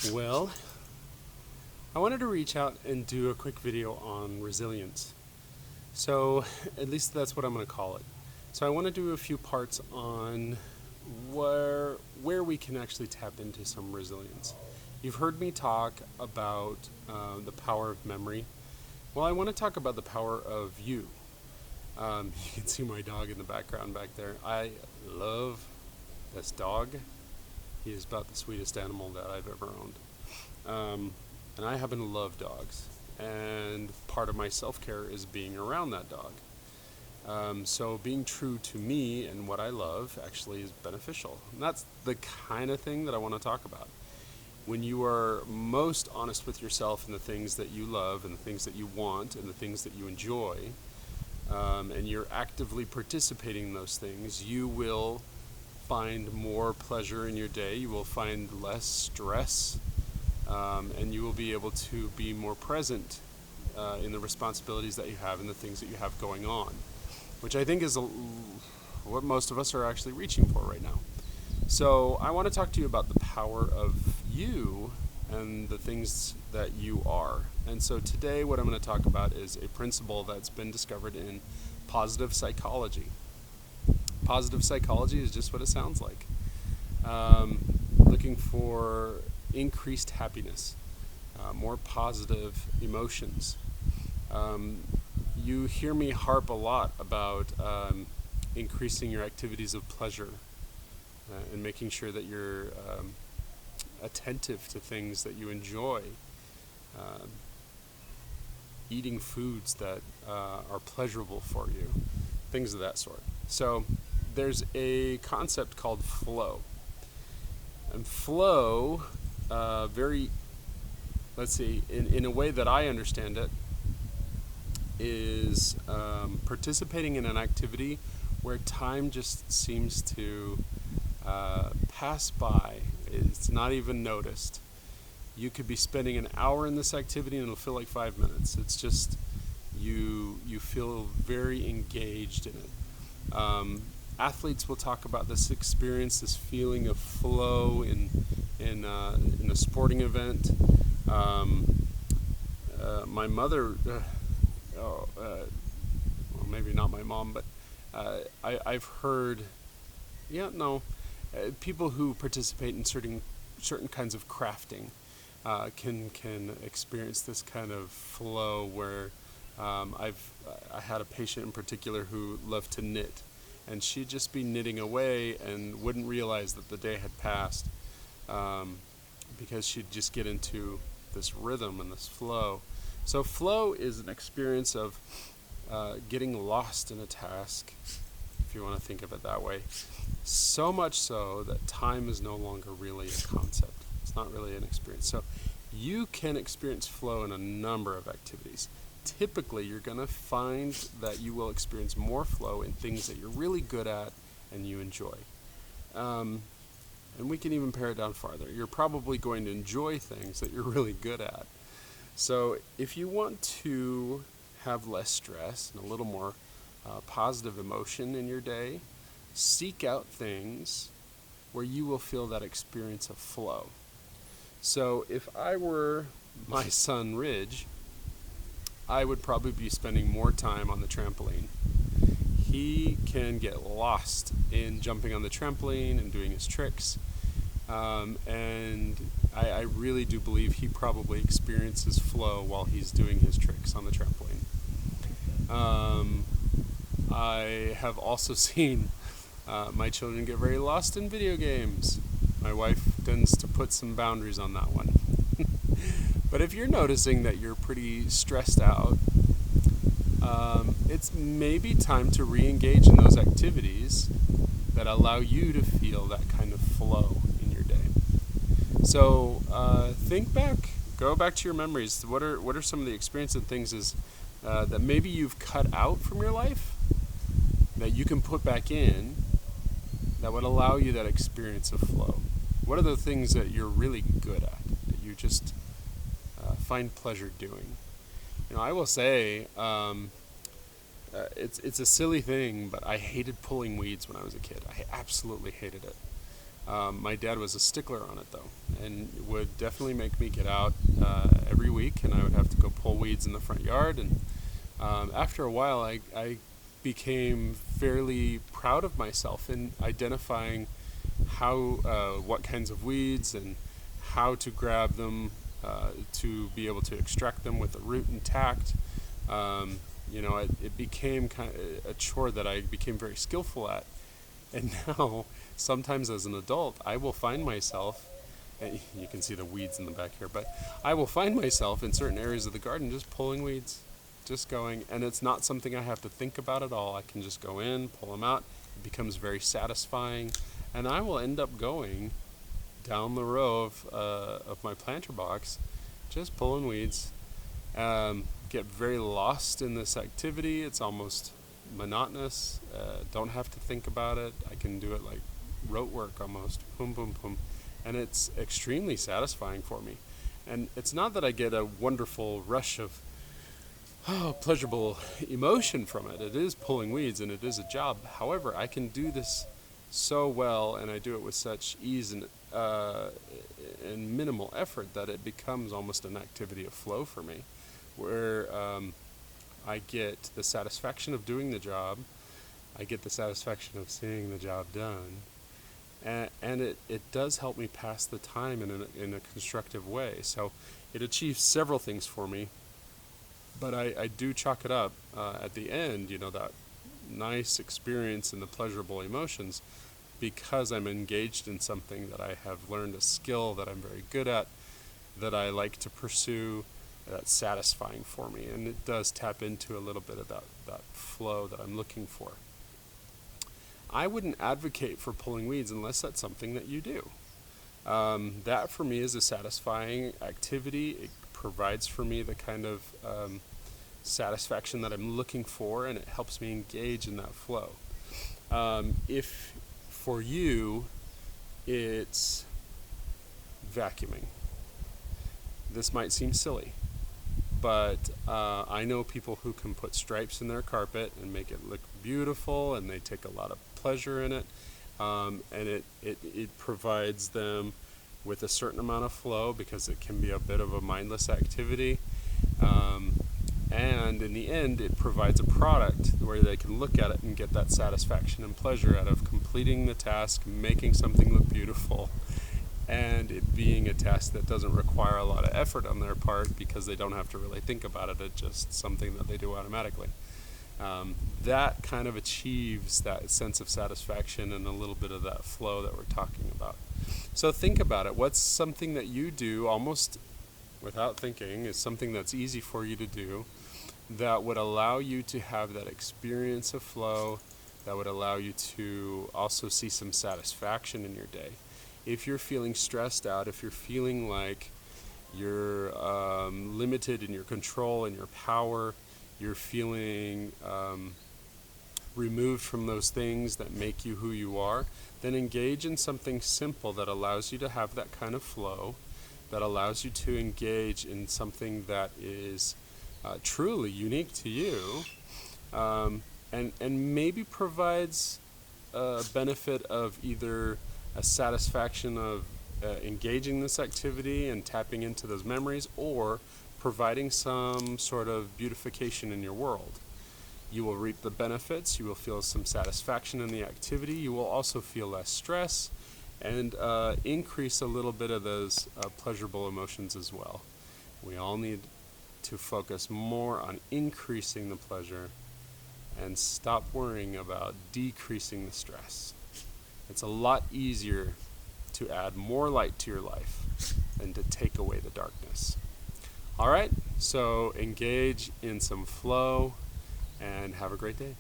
Well, I wanted to reach out and do a quick video on resilience. So, at least that's what I'm going to call it. So, I want to do a few parts on where we can actually tap into some resilience. You've heard me talk about the power of memory. Well, I want to talk about the power of you. You can see my dog in the background back there. I love this dog. He is about the sweetest animal that I've ever owned. And I happen to love dogs. And part of my self-care is being around that dog. So being true to me and what I love actually is beneficial. And that's the kind of thing that I want to talk about. When you are most honest with yourself and the things that you love and the things that you want and the things that you enjoy, and you're actively participating in those things, you will find more pleasure in your day, you will find less stress, and you will be able to be more present in the responsibilities that you have and the things that you have going on, which I think is what most of us are actually reaching for right now. So I want to talk to you about the power of you and the things that you are. And so today what I'm going to talk about is a principle that's been discovered in positive psychology. Positive psychology is just what it sounds like. Looking for increased happiness, more positive emotions. You hear me harp a lot about increasing your activities of pleasure and making sure that you're attentive to things that you enjoy, eating foods that are pleasurable for you, things of that sort. So there's a concept called flow. And flow, in a way that I understand it, is participating in an activity where time just seems to pass by. It's not even noticed. You could be spending an hour in this activity and it'll feel like 5 minutes. It's just you feel very engaged in it. Athletes will talk about this experience, this feeling of flow in a sporting event. My mother, well, maybe not my mom, but I've heard, people who participate in certain kinds of crafting can experience this kind of flow where I had a patient in particular who loved to knit, and she'd just be knitting away and wouldn't realize that the day had passed because she'd just get into this rhythm and this flow. So flow is an experience of getting lost in a task, if you want to think of it that way. So much so that time is no longer really a concept. It's not really an experience. So you can experience flow in a number of activities. Typically, you're going to find that you will experience more flow in things that you're really good at and you enjoy. And we can even pare it down farther. You're probably going to enjoy things that you're really good at. So if you want to have less stress and a little more positive emotion in your day, seek out things where you will feel that experience of flow. So if I were my son Ridge, I would probably be spending more time on the trampoline. He can get lost in jumping on the trampoline and doing his tricks. And I really do believe he probably experiences flow while he's doing his tricks on the trampoline. I have also seen my children get very lost in video games. My wife tends to put some boundaries on that one. But if you're noticing that you're pretty stressed out, it's maybe time to re-engage in those activities that allow you to feel that kind of flow in your day. So think back, go back to your memories. What are some of the experiences and things that maybe you've cut out from your life that you can put back in that would allow you that experience of flow? What are the things that you're really good at, that you just find pleasure doing? I will say, it's a silly thing, but I hated pulling weeds when I was a kid. I absolutely hated it. My dad was a stickler on it though, and would definitely make me get out every week, and I would have to go pull weeds in the front yard. And after a while, I became fairly proud of myself in identifying what kinds of weeds and how to grab them to be able to extract them with the root intact. It became kind of a chore that I became very skillful at. And now, sometimes as an adult, I will find myself, and you can see the weeds in the back here, but I will find myself in certain areas of the garden just pulling weeds, just going, and it's not something I have to think about at all. I can just go in, pull them out. It becomes very satisfying, and I will end up going down the row of my planter box, just pulling weeds. Get very lost in this activity. It's almost monotonous. Don't have to think about it. I can do it like rote work almost. Boom, boom, boom. And it's extremely satisfying for me. And it's not that I get a wonderful rush of pleasurable emotion from it. It is pulling weeds and it is a job. However, I can do this so well, and I do it with such ease and minimal effort that it becomes almost an activity of flow for me, where I get the satisfaction of doing the job, I get the satisfaction of seeing the job done, and it does help me pass the time in a constructive way. So it achieves several things for me, but I do chalk it up at the end, that nice experience and the pleasurable emotions, because I'm engaged in something that I have learned a skill that I'm very good at, that I like to pursue, that's satisfying for me, and it does tap into a little bit of that flow that I'm looking for. I wouldn't advocate for pulling weeds unless that's something that you do. That for me is a satisfying activity. It provides for me the kind of satisfaction that I'm looking for, and it helps me engage in that flow. If for you it's vacuuming, this might seem silly, but I know people who can put stripes in their carpet and make it look beautiful, and they take a lot of pleasure in it, and it provides them with a certain amount of flow, because it can be a bit of a mindless activity, and in the end it provides a product where they can look at it and get that satisfaction and pleasure out of completing the task, making something look beautiful, and it being a task that doesn't require a lot of effort on their part, because they don't have to really think about it. It's just something that they do automatically. That kind of achieves that sense of satisfaction and a little bit of that flow that we're talking about. So think about it. What's something that you do almost without thinking, is something that's easy for you to do, that would allow you to have that experience of flow, that would allow you to also see some satisfaction in your day? If you're feeling stressed out, if you're feeling like you're limited in your control and your power, you're feeling removed from those things that make you who you are, then engage in something simple that allows you to have that kind of flow, that allows you to engage in something that is truly unique to you, and maybe provides a benefit of either a satisfaction of engaging this activity and tapping into those memories, or providing some sort of beautification in your world. You will reap the benefits, you will feel some satisfaction in the activity, you will also feel less stress, and increase a little bit of those pleasurable emotions as well. We all need to focus more on increasing the pleasure and stop worrying about decreasing the stress. It's a lot easier to add more light to your life than to take away the darkness. All right, so engage in some flow and have a great day.